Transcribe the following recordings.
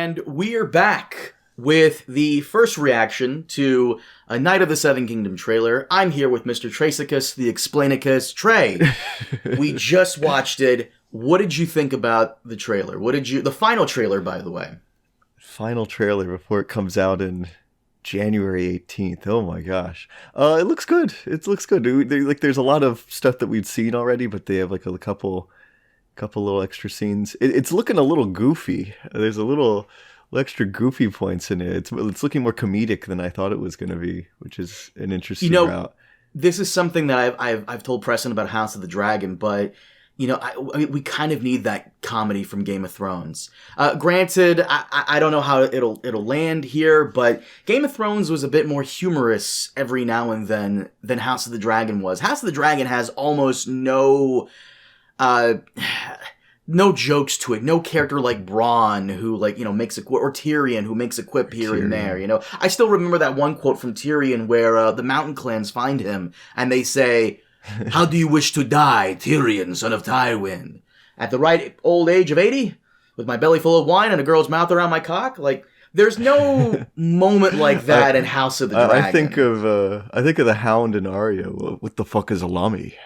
And we're back with the first reaction to a Knight of the Seven Kingdom trailer. I'm here with Mr. Tracicus, the Explainicus. Trey, we just watched it. What did you think about the trailer? The final trailer, by the way? Final trailer before it comes out in January 18th. Oh my gosh. It looks good. It looks good. There's a lot of stuff that we've seen already, but they have like a couple little extra scenes. It's looking a little goofy. There's a little extra goofy points in it. It's looking more comedic than I thought it was going to be, which is an interesting route. This is something that I've told Preston about House of the Dragon, but we kind of need that comedy from Game of Thrones. Granted, I don't know how it'll land here, but Game of Thrones was a bit more humorous every now and then than House of the Dragon was. House of the Dragon has almost no jokes to it. No character like Bronn who makes a quip, or Tyrion who makes a quip here and there. I still remember that one quote from Tyrion where the Mountain Clans find him and they say, "How do you wish to die, Tyrion, son of Tywin? At the ripe old age of 80? With my belly full of wine and a girl's mouth around my cock?" Like, there's no moment like that in House of the Dragon. I think of the Hound and Arya. What the fuck is a lami?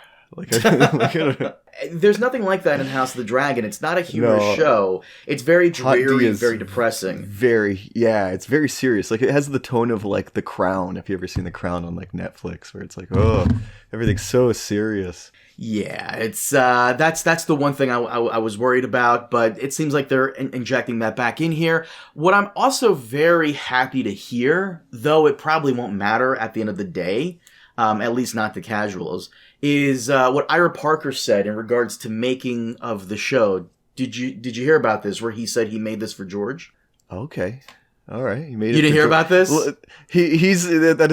There's nothing like that in House of the Dragon. It's not a humorous show. It's very dreary, very depressing. It's very serious. Like, it has the tone of like The Crown. If you ever seen The Crown on like Netflix, where it's like, oh, everything's so serious. Yeah, it's that's the one thing I was worried about, but it seems like they're injecting that back in here. What I'm also very happy to hear, though it probably won't matter at the end of the day, at least not to casuals, is what Ira Parker said in regards to making of the show. Did you hear about this, where he said he made this for George? Okay. All right. He made it. You didn't hear about this? Well, that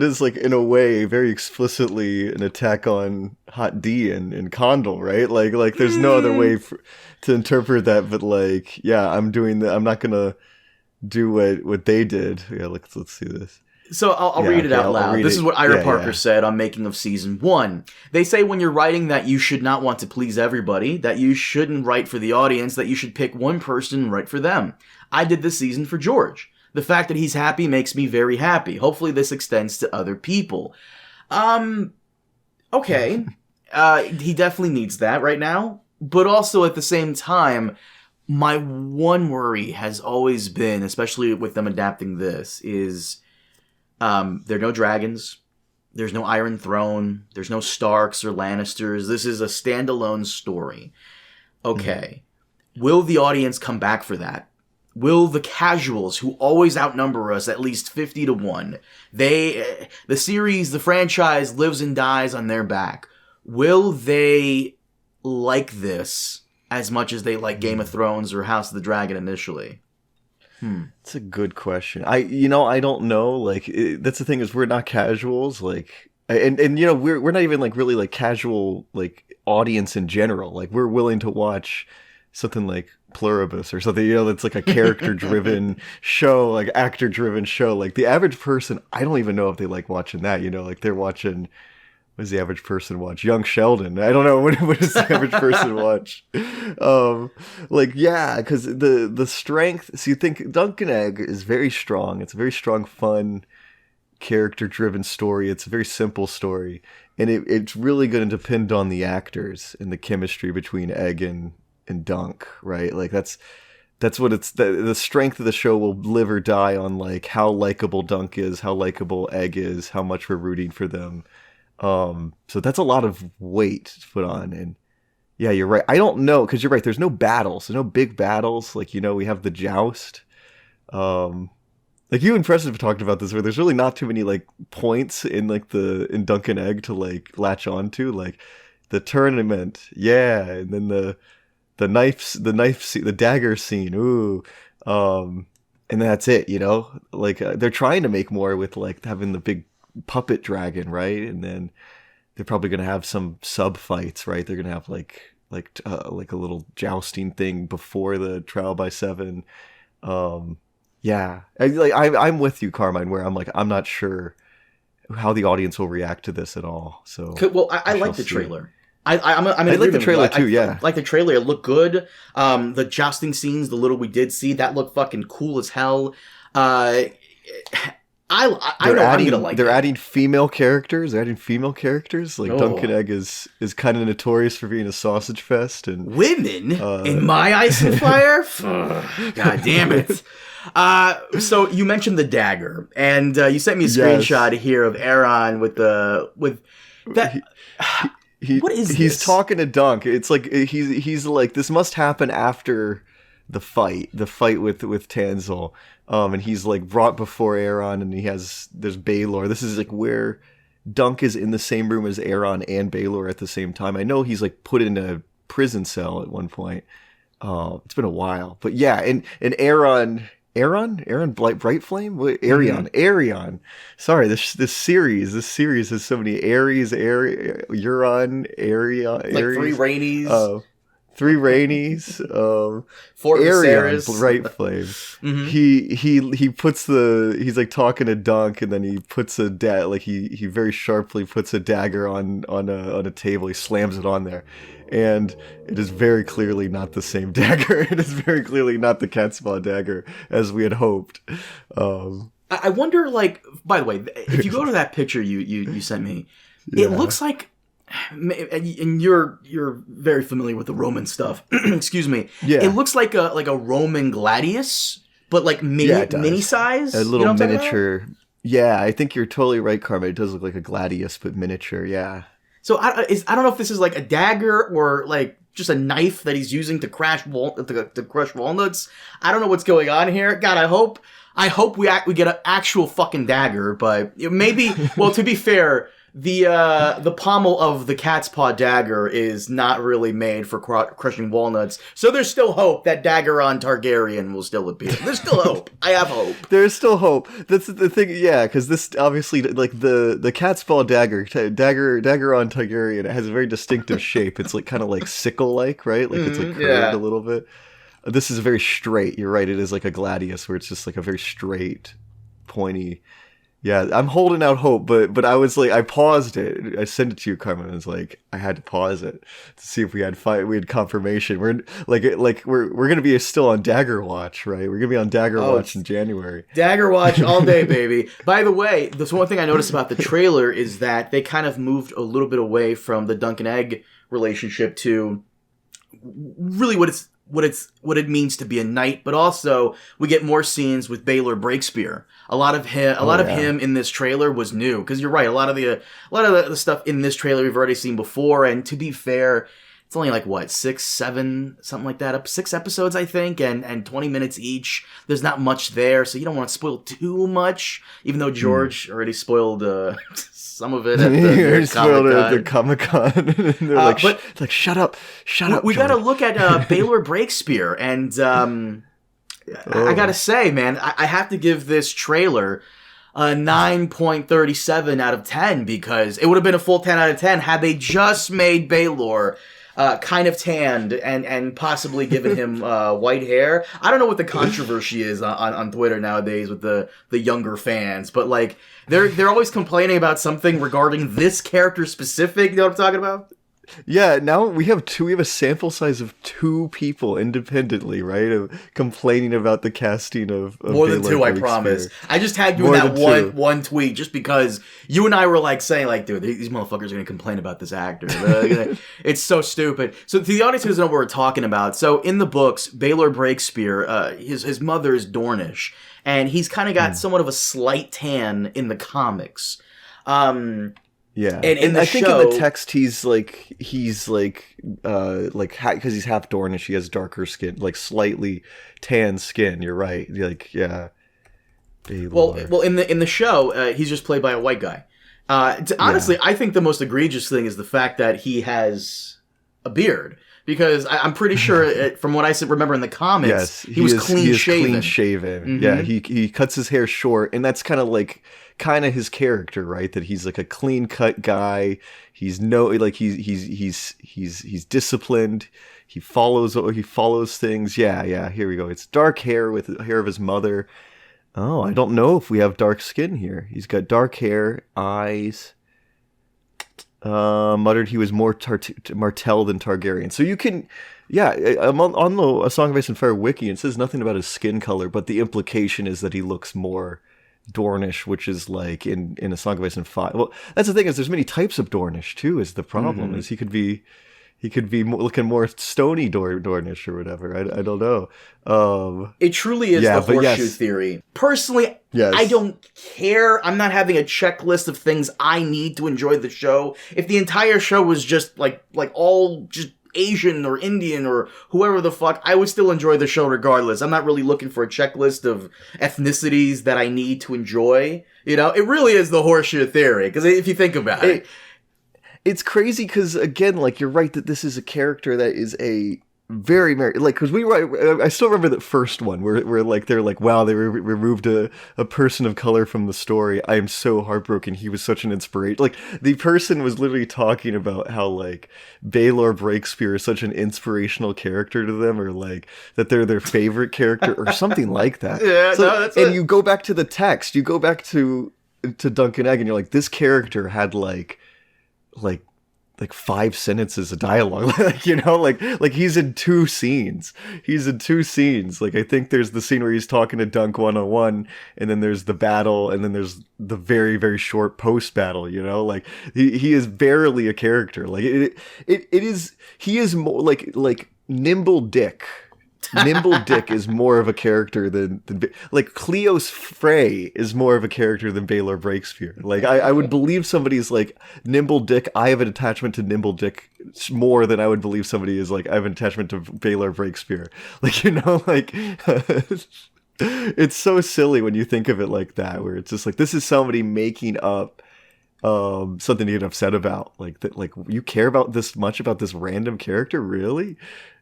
is like in a way very explicitly an attack on Hot D and Condal, right? Like there's no other way to interpret that, but like, yeah, I'm not going to do what they did. Yeah, let's see this. So I'll read it out loud. This is what Ira Parker said on making of season 1. They say when you're writing that you should not want to please everybody, that you shouldn't write for the audience, that you should pick one person and write for them. I did this season for George. The fact that he's happy makes me very happy. Hopefully this extends to other people. Okay. He definitely needs that right now. But also at the same time, my one worry has always been, especially with them adapting this, is there are no dragons. There's no Iron Throne. There's no Starks or Lannisters. This is a standalone story. Okay. Will the audience come back for that? Will the casuals, who always outnumber us at least 50-1, the series, the franchise lives and dies on their back. Will they like this as much as they like Game of Thrones or House of the Dragon initially? It's a good question. I don't know. Like, that's the thing, is we're not casuals. Like, and we're not even like really like casual like audience in general. Like, we're willing to watch something like Pluribus or something, that's like a character-driven show, like actor-driven show. Like, the average person, I don't even know if they like watching that, like they're watching, what does the average person watch? Young Sheldon. I don't know, what does the average person watch? Because the strength, so you think Duncan Egg is very strong. It's a very strong, fun, character-driven story. It's a very simple story. And it's really going to depend on the actors and the chemistry between Egg and Dunk, right? Like, that's what it's, the strength of the show will live or die on, like, how likable Dunk is, how likable Egg is, how much we're rooting for them. So that's a lot of weight to put on. And yeah, you're right. I don't know, because you're right, there's no battles. There's no big battles. Like, we have the joust. Like, you and Preston have talked about this, where there's really not too many like points in like in Dunk and Egg to like latch onto, like the tournament, and then the dagger scene, and that's it. Like, they're trying to make more with like having the big puppet dragon, right? And then they're probably gonna have some sub fights, right? They're gonna have like a little jousting thing before the trial by 7. I'm with you, Carmine, where I'm like, I'm not sure how the audience will react to this at all. So, well, I like the trailer. I like the trailer too. I like the trailer. It looked good. The jousting scenes, the little we did see, that looked fucking cool as hell. I know I'm gonna like. They're adding female characters. They're adding female characters. Like Dunkin' Egg is kind of notorious for being a sausage fest, and women in my Ice and Fire. God damn it. So you mentioned the dagger, and you sent me a screenshot here of Aaron with that. What is this? He's talking to Dunk. It's like he's like, this must happen after the fight with Tanzil. And he's like brought before Aaron, and there's Baelor. This is like where Dunk is in the same room as Aaron and Baelor at the same time. I know he's like put in a prison cell at one point. It's been a while, but yeah, and Aaron Brightflame? Arion. Sorry, this series has so many Aries, Euron, Arion, like three Rainies. Three Rainies, Four Arion, Viserys. Brightflame. Mm-hmm. He puts he's like talking to Dunk, and then he puts he very sharply puts a dagger on a table. He slams it on there. And it is very clearly not the same dagger. It is very clearly not the Catspaw dagger as we had hoped. I wonder, like, by the way, if you go to that picture you sent me, it looks like, and you're very familiar with the Roman stuff. Excuse me. Yeah. It looks like a Roman gladius, but like mini size. A little miniature. Yeah, I think you're totally right, Carmen. It does look like a gladius, but miniature. Yeah. So I don't know if this is like a dagger or like just a knife that he's using to crush walnuts. I don't know what's going on here. God, I hope we get an actual fucking dagger, but maybe. Well, to be fair, the pommel of the cat's paw dagger is not really made for crushing walnuts, so there's still hope that Daggeron Targaryen will still appear. There's still hope. I have hope. There's still hope. That's the thing, yeah, because this obviously, like the cat's paw Daggeron Targaryen, it has a very distinctive shape. It's like kind of like sickle-like, right? Like it's like curved a little bit. This is very straight. You're right. It is like a gladius, where it's just like a very straight, pointy. Yeah, I'm holding out hope, but I was like, I paused it. I sent it to you, Carmen. I was like, I had to pause it to see if we had confirmation. We're we're gonna be still on Dagger Watch, right? We're gonna be on Dagger Watch in January. Dagger Watch all day, baby. By the way, this one thing I noticed about the trailer is that they kind of moved a little bit away from the Dunk and Egg relationship to really what it means to be a knight, but also we get more scenes with Baelor Breakspear. A lot of him in this trailer was new, because you're right. A lot of the stuff in this trailer we've already seen before, and to be fair, it's only like what 6, 7, something like that. 6 episodes, I think, and 20 minutes each. There's not much there, so you don't want to spoil too much. Even though George already spoiled some of it at the Comic-Con. They're like, shut up. We got to look at Baelor Breakspear, and I got to say, man, I have to give this trailer a 9.37 out of 10, because it would have been a full 10 out of 10 had they just made Baelor kind of tanned and possibly given him white hair. I don't know what the controversy is on Twitter nowadays with the younger fans, but like they're always complaining about something regarding this character specific. You know what I'm talking about? Yeah, now we have a sample size of 2 people independently, right? Of complaining about the casting of more than 2, I promise. I just tagged you in that one tweet just because you and I were like saying like, dude, these motherfuckers are gonna complain about this actor. It's so stupid. So to the audience who doesn't know what we're talking about, so in the books, Baelor Breakspear, his mother is Dornish, and he's kind of got somewhat of a slight tan in the comics. Yeah, and I think in the text he's like because he's half Dornish, he has darker skin, like slightly tan skin. You're right. Like, yeah. Baelor. Well, in the show, he's just played by a white guy. Honestly, I think the most egregious thing is the fact that he has a beard. Because I'm pretty sure, from what I remember in the comics, he was clean shaven. Clean shaven. Mm-hmm. Yeah, he cuts his hair short, and that's kind of his character, right? That he's like a clean cut guy. He's disciplined. He follows things. Yeah. Here we go. It's dark hair with the hair of his mother. Oh, I don't know if we have dark skin here. He's got dark hair, eyes. Muttered he was more Martell than Targaryen. So you can, yeah, I'm on the A Song of Ice and Fire wiki. It says nothing about his skin color, but the implication is that he looks more Dornish, which is like in A Song of Ice and Fire. Well, that's the thing, is there's many types of Dornish too. Is the problem is he could be looking more stony Dornish or whatever. I don't know. It truly is the horseshoe theory. Personally, I don't care. I'm not having a checklist of things I need to enjoy the show. If the entire show was just like all just Asian or Indian or whoever the fuck, I would still enjoy the show regardless. I'm not really looking for a checklist of ethnicities that I need to enjoy. You know, it really is the horseshoe theory, because if you think about it. It's crazy because, again, like, you're right that this is a character that is a very, like, because I still remember the first one where like, they're like, wow, they removed a person of color from the story. I am so heartbroken. He was such an inspiration. Like, the person was literally talking about how, like, Baelor Breakspear is such an inspirational character to them, or, like, that they're their favorite character, or something like that. Yeah, so, no, that's and you go back to the text, you go back to Duncan Egg, and you're like, this character had, like 5 sentences of dialogue, like, you know, like he's in 2 scenes. Like, I think there's the scene where he's talking to Dunk one-on-one, and then there's the battle, and then there's the very, very short post-battle, you know, like he is barely a character. Like he is more like Nimble Dick. Nimble Dick is more of a character than like Cleos Frey is more of a character than Baelor Breakspear. Like I would believe somebody's like Nimble Dick. I have an attachment to Nimble Dick more than I would believe somebody is like I have an attachment to Baelor Breakspear. Like, you know, like it's so silly when you think of it like that, where it's just like this is somebody making up something to get upset about. Like that, like you care about this much about this random character, really?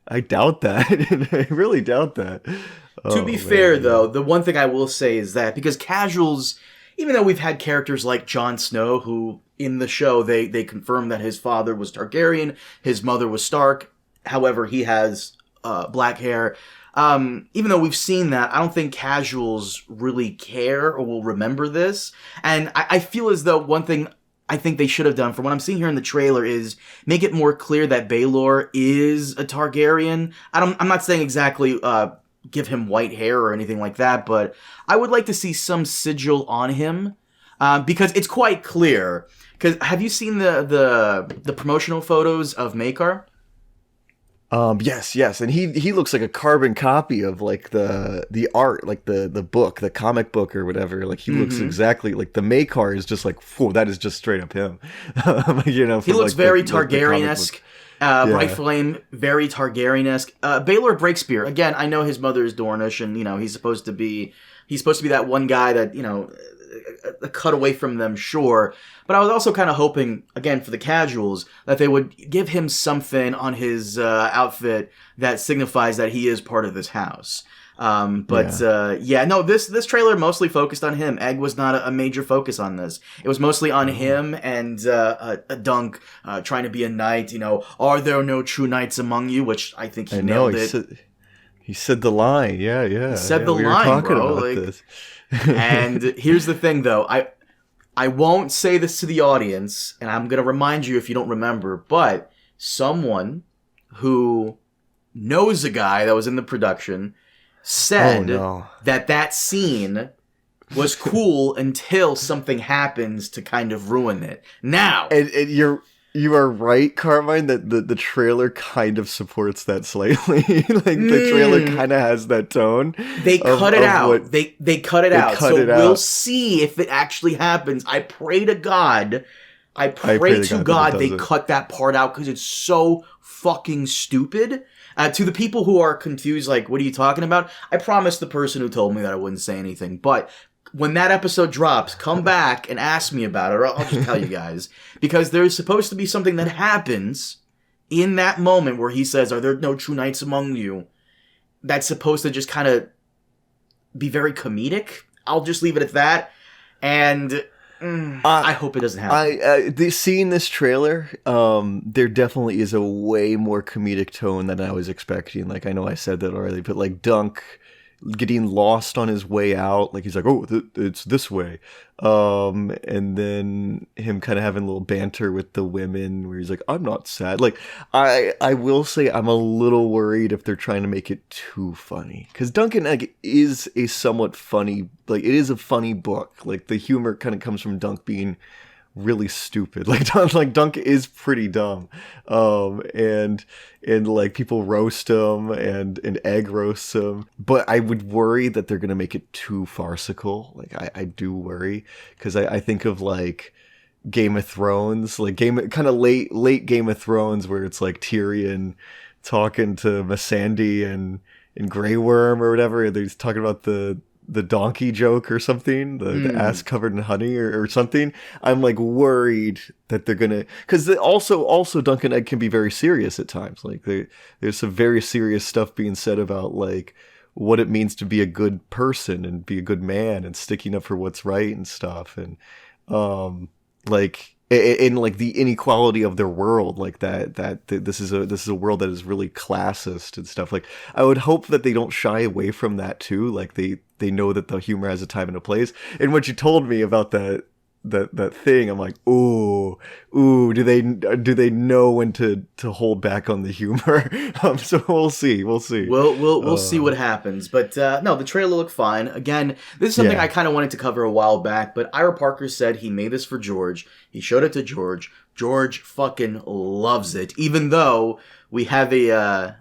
I doubt that. I really doubt that. To be fair, though, the one thing I will say is that because casuals, even though we've had characters like Jon Snow, who in the show they confirm that his father was Targaryen, his mother was Stark, however, he has black hair. Even though we've seen that, I don't think casuals really care or will remember this. And I feel as though one thing I think they should have done, from what I'm seeing here in the trailer, is make it more clear that Baelor is a Targaryen. I'm not saying exactly give him white hair or anything like that, but I would like to see some sigil on him, because it's quite clear. Because have you seen the promotional photos of Maekar? Yes, and he looks like a carbon copy of like the art, like the book, the comic book or whatever. Like he looks exactly like the Maekar is just like, whoa, that is just straight up him. You know, he looks like very Targaryen-esque. Bright Flame, very Targaryen-esque. Baelor Breakspear, again, I know his mother is Dornish, and you know he's supposed to be that one guy that, you know, a cut away from them, sure. But I was also kind of hoping, again, for the casuals, that they would give him something on his outfit that signifies that he is part of this house. This trailer mostly focused on him. Egg was not a major focus on this. It was mostly on him and a Dunk trying to be a knight. You know, are there no true knights among you? Which I think he nailed it. He said the line. Yeah. He said the line, bro. Like, this. And here's the thing, though. I won't say this to the audience, and I'm going to remind you if you don't remember, but someone who knows a guy that was in the production said that scene was cool until something happens to kind of ruin it. Now... And you are right, Carmine, that the trailer kind of supports that slightly. Like, the trailer kind of has that tone. They cut it out. They cut it out. So we'll see if it actually happens. I pray to God. I pray to God they cut that part out, because it's so fucking stupid. To the people who are confused, like, what are you talking about? I promised the person who told me that I wouldn't say anything, but... when that episode drops, come back and ask me about it, or I'll just tell you guys. Because there's supposed to be something that happens in that moment where he says, are there no true knights among you? That's supposed to just kind of be very comedic. I'll just leave it at that. And I hope it doesn't happen. Seeing this trailer, there definitely is a way more comedic tone than I was expecting. Like, I know I said that already, but like Dunk... getting lost on his way out. Like he's like, oh, it's this way. And then him kind of having a little banter with the women where he's like, I'm not sad. Like I will say I'm a little worried if they're trying to make it too funny, because Dunk and Egg is a somewhat funny, like it is a funny book. Like the humor kind of comes from Dunk being really stupid. Like Dunk is pretty dumb. And like people roast him and Egg roasts him. But I would worry that they're gonna make it too farcical. Like I do worry, because I think of like Game of Thrones, like kind of late Game of Thrones, where it's like Tyrion talking to Missandei and Grey Worm or whatever, and they're talking about the donkey joke or something, the ass covered in honey or something. I'm like worried that they're gonna, because also Dunk and Egg can be very serious at times. Like there's some very serious stuff being said about like what it means to be a good person and be a good man and sticking up for what's right and stuff, and like in like the inequality of their world, like that this is a world that is really classist and stuff. Like I would hope that they don't shy away from that too. Like they know that the humor has a time and a place. And what you told me about that thing, I'm like, ooh, do they know when to hold back on the humor? So we'll see. We'll see what happens. But no, the trailer looked fine. Again, this is something I kind of wanted to cover a while back, but Ira Parker said he made this for George. He showed it to George. George fucking loves it, even though we have there's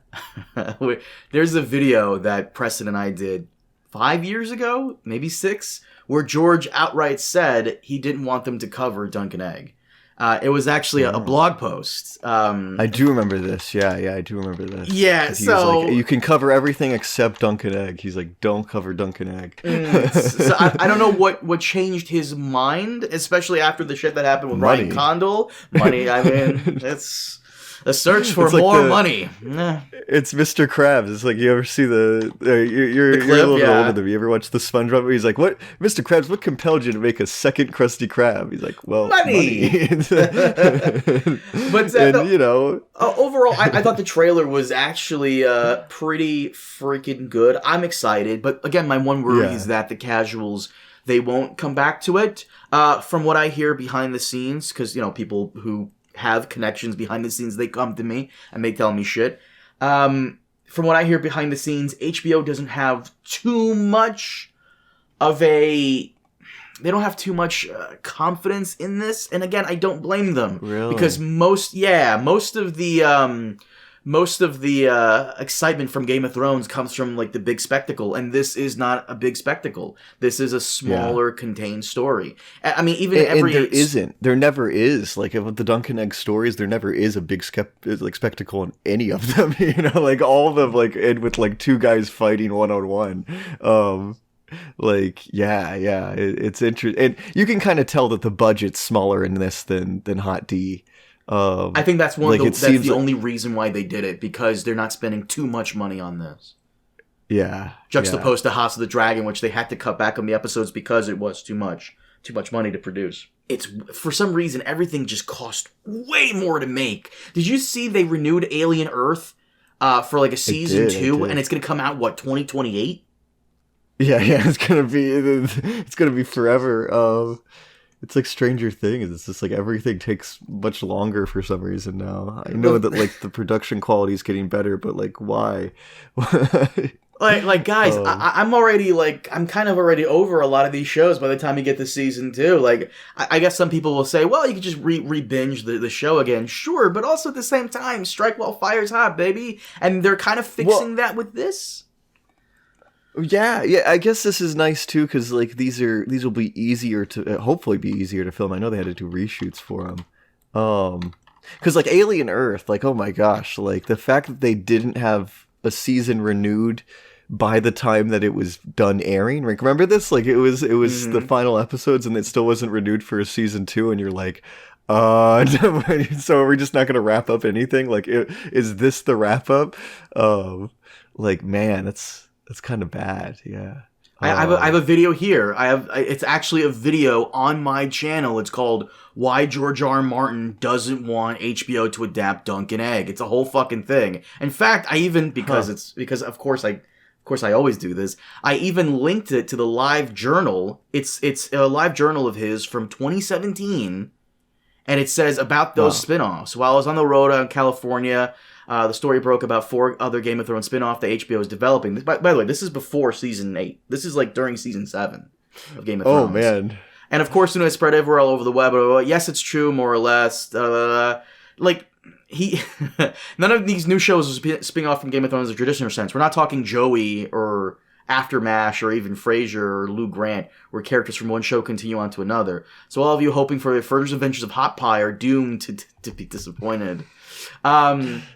a video that Preston and I did 5 years ago, maybe 6, where George outright said he didn't want them to cover Dunk and Egg. It was actually a blog post. I do remember this. Yeah, I do remember this. Yeah, so... like, you can cover everything except Dunk and Egg. He's like, don't cover Dunk and Egg. So I don't know what changed his mind, especially after the shit that happened with Ryan Condal. Money, I mean, it's... a search for more money. It's Mr. Krabs. It's like, you ever see you're a little bit older than me. You ever watch the SpongeBob? He's like, what, Mr. Krabs, what compelled you to make a second Krusty Krab? He's like, well, money. But you know, overall, I thought the trailer was actually pretty freaking good. I'm excited, but again, my one worry is that the casuals, they won't come back to it. From what I hear behind the scenes, because people who have connections behind the scenes, they come to me and they tell me shit. From what I hear behind the scenes, HBO doesn't have too much of they don't have too much confidence in this. And again, I don't blame them. Really? Because most of the excitement from Game of Thrones comes from like the big spectacle, and this is not a big spectacle. This is a smaller, contained story. I mean, there never is. Like with the Dunk and Egg stories, there never is a big spectacle in any of them. Like all of them, like end with like two guys fighting one-on-one. It's interesting, and you can kind of tell that the budget's smaller in this than Hot D. I think that's that's the only reason why they did it, because they're not spending too much money on this. Yeah. Juxtaposed to House of the Dragon, which they had to cut back on the episodes because it was too much money to produce. It's, for some reason, everything just cost way more to make. Did you see they renewed Alien Earth for like a season 2, and it's going to come out, 2028? Yeah, it's going to be forever. It's like Stranger Things. It's just like everything takes much longer for some reason now. I know that like the production quality is getting better, but like why? like guys, I'm already I'm kind of already over a lot of these shows by the time you get to season 2. Like I guess some people will say, well, you could just re-binge the show again. Sure, but also at the same time, strike while fire's hot, baby. And they're kind of fixing that with this. Yeah, I guess this is nice too, because like these will be easier to hopefully be easier to film. I know they had to do reshoots for them, because like Alien Earth, like oh my gosh, like the fact that they didn't have a season renewed by the time that it was done airing. Like remember this? Like it was the final episodes, and it still wasn't renewed for a season 2, and you're like, so we're just not going to wrap up anything. Like is this the wrap up? Like man, that's kind of bad, yeah. I have a video here. It's actually a video on my channel. It's called "Why George R.R. Martin Doesn't Want HBO to Adapt Dunk and Egg." It's a whole fucking thing. In fact, I even because of course I Of course, I always do this. I even linked it to the live journal. It's a live journal of his from 2017, and it says about those spin-offs. While I was on the road in California, the story broke about 4 other Game of Thrones spin-off that HBO is developing. By the way, this is before season 8. This is like during season 7 of Game of Thrones. Oh, man. And of course, it spread everywhere all over the web. Yes, it's true, more or less. None of these new shows are spinning off from Game of Thrones in a traditional sense. We're not talking Joey or Aftermath or even Frasier or Lou Grant, where characters from one show continue on to another. So all of you hoping for the further adventures of Hot Pie are doomed to be disappointed.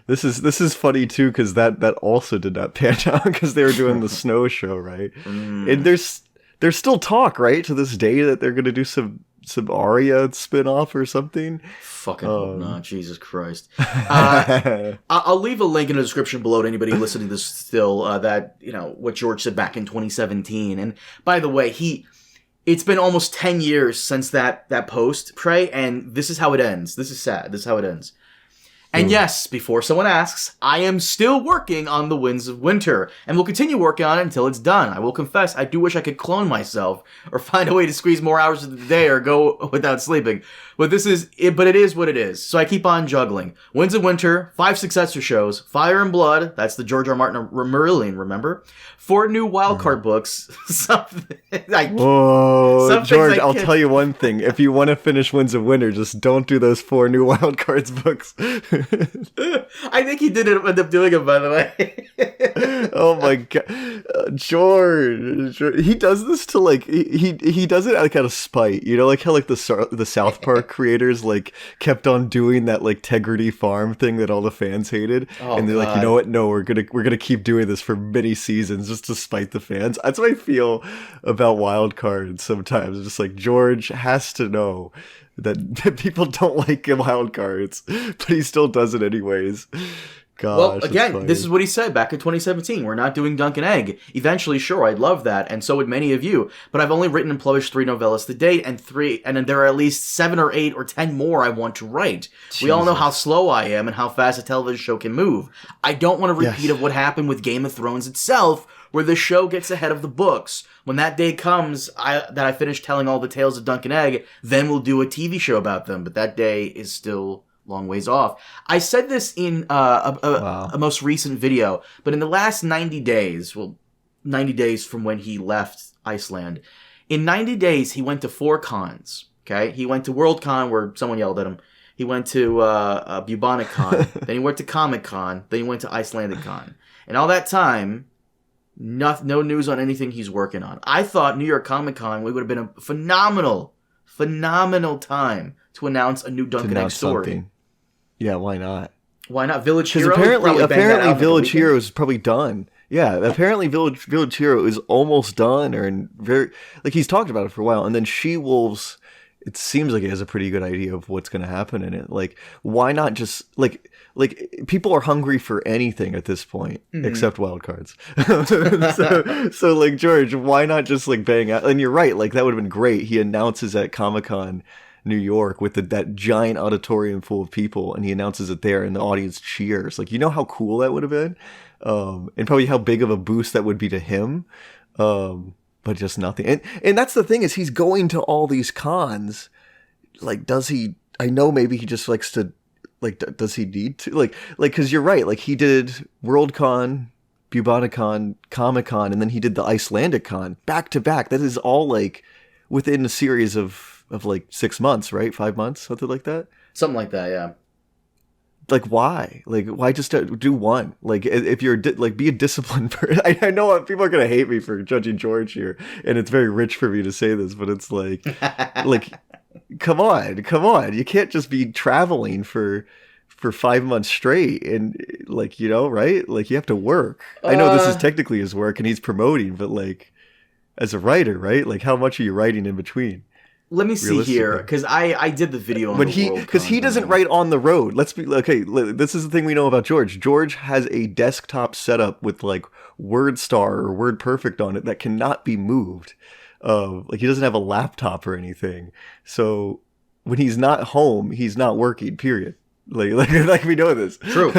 This is funny too, because that also did not pan out because they were doing the Snow show, right? And there's still talk, right, to this day that they're going to do some Arya spin-off or something. Fucking hope not. Jesus Christ. I'll leave a link in the description below to anybody listening to this still, that, what George said back in 2017. And by the way, it's been almost 10 years since that post, Prey, and this is how it ends. This is sad. This is how it ends. And yes, before someone asks, I am still working on The Winds of Winter, and will continue working on it until it's done. I will confess, I do wish I could clone myself, or find a way to squeeze more hours of the day, or go without sleeping. But it is what it is. So I keep on juggling. Winds of Winter, 5 successor shows, Fire and Blood, that's the George R. Martin Marillion, remember? 4 new wildcard books, Whoa, George, I'll tell you one thing. If you want to finish Winds of Winter, just don't do those 4 new wildcards books. I think he did end up doing it, by the way. Oh my god, George, he does this to he does it out of spite, like how the South Park creators kept on doing that Tegrity Farm thing that all the fans hated, and they're like, you know what? No, we're gonna keep doing this for many seasons just to spite the fans. That's what I feel about wildcards sometimes. It's just like George has to know that people don't like wild cards, but he still does it anyways. Gosh, well, again, this is what he said back in 2017. We're not doing Dunk and Egg. Eventually, sure, I'd love that, and so would many of you. But I've only written and published 3 novellas to date, and then there are at least 7 or 8 or 10 more I want to write. Jesus. We all know how slow I am and how fast a television show can move. I don't want a repeat of what happened with Game of Thrones itself, where the show gets ahead of the books. When that day comes, that I finish telling all the tales of Dunk and Egg, then we'll do a TV show about them. But that day is still long ways off. I said this in a most recent video, but in the last 90 days, 90 days from when he left Iceland, in 90 days, he went to 4 cons. Okay, he went to Worldcon where someone yelled at him. He went to Bubonic Con. Then he went to Comic Con. Then he went to Icelandic Con. And all that time, no news on anything he's working on. I thought New York Comic Con would have been a phenomenal time to announce a new Dunk and Egg story. Something. Yeah, why not? Why not? Village Hero? Apparently Village Hero is probably done. Yeah, apparently Village Hero is almost done, or he's talked about it for a while. And then She-Wolves, it seems like he has a pretty good idea of what's going to happen in it. Why not just people are hungry for anything at this point, except wild cards. so George, why not just bang out? And you're right, that would have been great. He announces at Comic-Con New York with that giant auditorium full of people, and he announces it there, and the audience cheers. How cool that would have been, and probably how big of a boost that would be to him. But just nothing. And that's the thing, is he's going to all these cons. Does he? I know maybe he just likes to. Does he need to? Because you're right. He did Worldcon, Bubonicon, Comic-Con, and then he did the Icelandic Con back to back. That is all within a series of 6 months, right? 5 months, something like that. Something like that, yeah. Why? Why just do one? If you're be a disciplined person. I know people are gonna hate me for judging George here, and it's very rich for me to say this, but it's come on, you can't just be traveling for 5 months straight, and right? You have to work. I know this is technically his work, and he's promoting, but as a writer, right? How much are you writing in between? Let me see here, because I did the video on because he doesn't write on the road. Let's be okay. This is the thing we know about George. George has a desktop setup with WordStar or WordPerfect on it that cannot be moved. He doesn't have a laptop or anything. So when he's not home, he's not working. Period. Like we know this. True.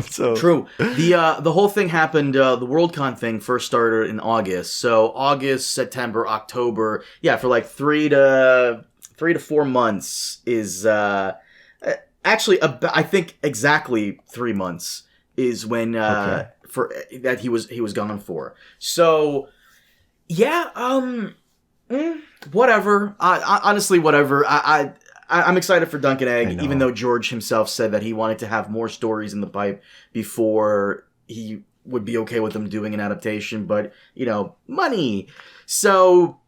So True. The whole thing happened. The Worldcon thing first started in August. So August, September, October. Yeah, for like 3 to 4 months is actually I think exactly 3 months is when for that he was gone for. So yeah, whatever. Honestly, whatever. I'm excited for Dunk and Egg, even though George himself said that he wanted to have more stories in the pipe before he would be okay with them doing an adaptation. But, money. So,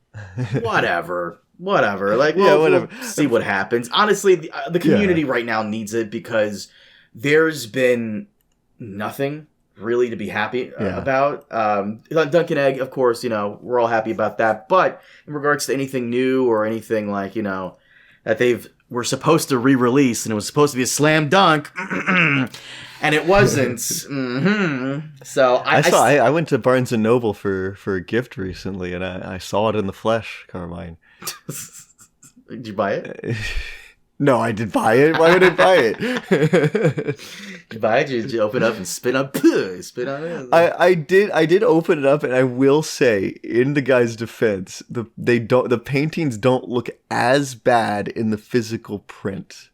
whatever. Like, we'll see what happens. Honestly, the community right now needs it because there's been nothing really to be happy about. Dunk and Egg, of course, we're all happy about that. But in regards to anything new or anything like, that were supposed to re-release and it was supposed to be a slam dunk and it wasn't. So I went to Barnes and Noble for a gift recently and I saw it in the flesh, Carmine. Did you buy it? No, I did buy it. Why would I buy it? Did you buy it? Did you open it up and spit on it? I did open it up, and I will say, in the guy's defense, the paintings don't look as bad in the physical print.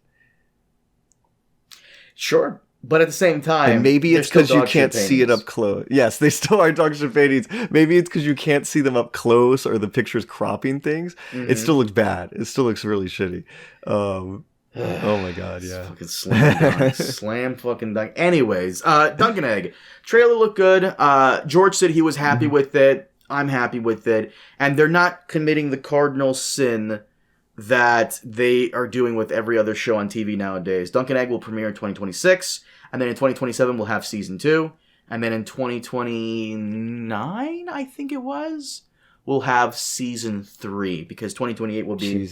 Sure. But at the same time, and maybe it's because you can't see it up close. Yes, they still are dog shit paintings. Maybe it's because you can't see them up close or the picture's cropping things. Mm-hmm. It still looks bad. It still looks really shitty. Oh my god, yeah. Fucking slam dunk. Slam fucking dunk. Anyways, Dunk and Egg. Trailer looked good. George said he was happy with it. I'm happy with it. And they're not committing the cardinal sin that they are doing with every other show on TV nowadays. Dunk and Egg will premiere in 2026, and then in 2027 we'll have season 2, and then in 2029, I think it was, we'll have season 3 because 2028 will be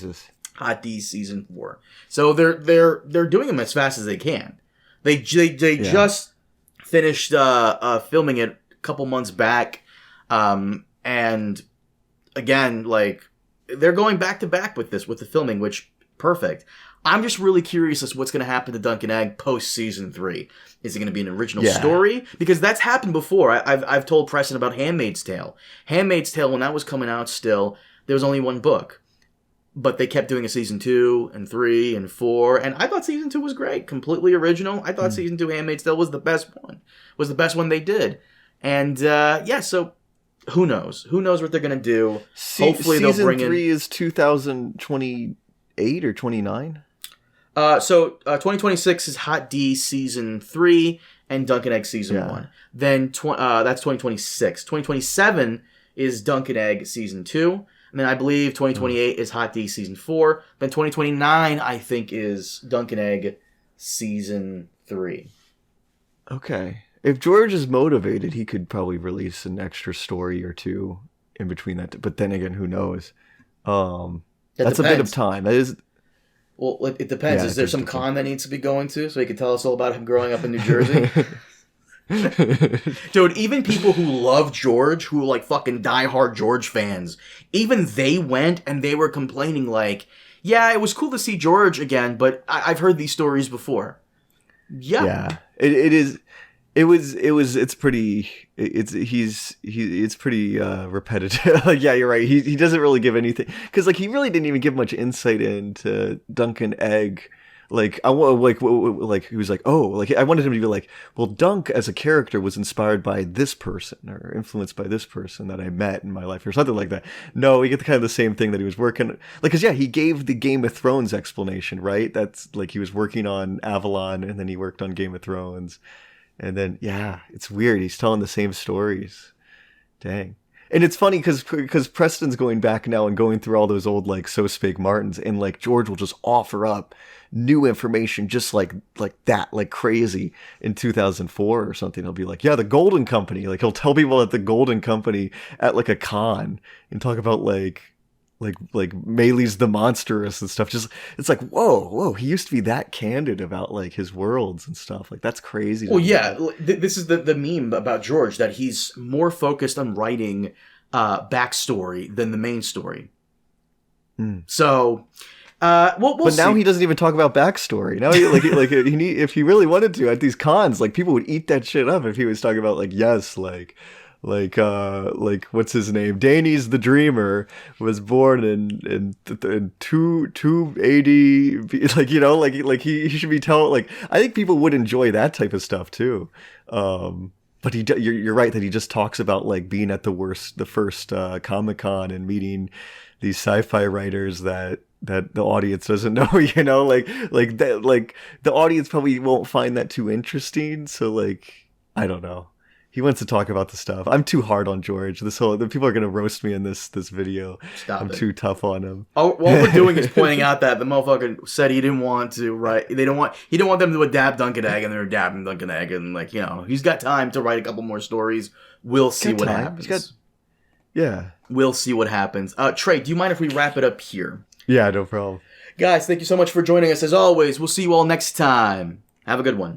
Hot D season 4. So they're doing them as fast as they can. They just finished filming it a couple months back, and again, like, they're going back to back with the filming, which, perfect. I'm just really curious as to what's going to happen to Dunk and Egg post season 3. Is it going to be an original story? Because that's happened before. I've told Preston about Handmaid's Tale. Handmaid's Tale, when that was coming out still, there was only one book. But they kept doing a season 2 and 3 and 4, and I thought season 2 was great. Completely original. I thought season 2 Handmaid's Tale was the best one. Was the best one they did. And, so who knows? Who knows what they're going to do? Hopefully they'll bring in... Season 3 is 2028 or 29? So 2026 is Hot D season 3 and Dunk and Egg season 1. Then that's 2026. 2027 is Dunk and Egg season 2. And then I believe 2028 is Hot D season 4. Then 2029, I think, is Dunk and Egg season 3. Okay. If George is motivated, he could probably release an extra story or two in between that. But then again, who knows? That's a bit of time. That is. Well, it depends. Is there some con that needs to be going to so he can tell us all about him growing up in New Jersey? Dude, even people who love George, who are like fucking diehard George fans, even they went and they were complaining like, yeah, it was cool to see George again, but I've heard these stories before. Yeah. It's pretty repetitive. Like, yeah, you're right. He doesn't really give anything, because like he really didn't even give much insight into Dunk and Egg. Like he was like, oh, like I wanted him to be like, well, Dunk as a character was inspired by this person or influenced by this person that I met in my life or something like that. No, we get the kind of the same thing that he was working like, because he gave the Game of Thrones explanation, right? That's like he was working on Avalon and then he worked on Game of Thrones. And then, it's weird. He's telling the same stories. Dang. And it's funny because Preston's going back now and going through all those old, like, So Spake Martins, and, like, George will just offer up new information just like that, like crazy in 2004 or something. He'll be like, the Golden Company. Like, he'll tell people at the Golden Company at, like, a con and talk about, like Maylee's the Monstrous and stuff. Just, it's like, whoa, he used to be that candid about like his worlds and stuff. Like, that's crazy. Well, this is the meme about George, that he's more focused on writing backstory than the main story. So We'll But now see. he doesn't even talk about backstory. Now, if he really wanted to at these cons, like people would eat that shit up if he was talking about like what's his name? Danes the Dreamer was born in 280. Like he should be telling. Like I think people would enjoy that type of stuff too. But you're right that he just talks about like being at the first Comic-Con and meeting these sci-fi writers that the audience doesn't know, like the audience probably won't find that too interesting. So like, I don't know. He wants to talk about the stuff. I'm too hard on George. The people are gonna roast me in this video. I'm too tough on him. All we're doing is pointing out that the motherfucker said he didn't want to write. He didn't want them to adapt Dunk and Egg, and they're adapting Dunk and Egg, and like he's got time to write a couple more stories. We'll see what happens. Yeah. We'll see what happens. Trey, do you mind if we wrap it up here? Yeah, no problem. Guys, thank you so much for joining us. As always, we'll see you all next time. Have a good one.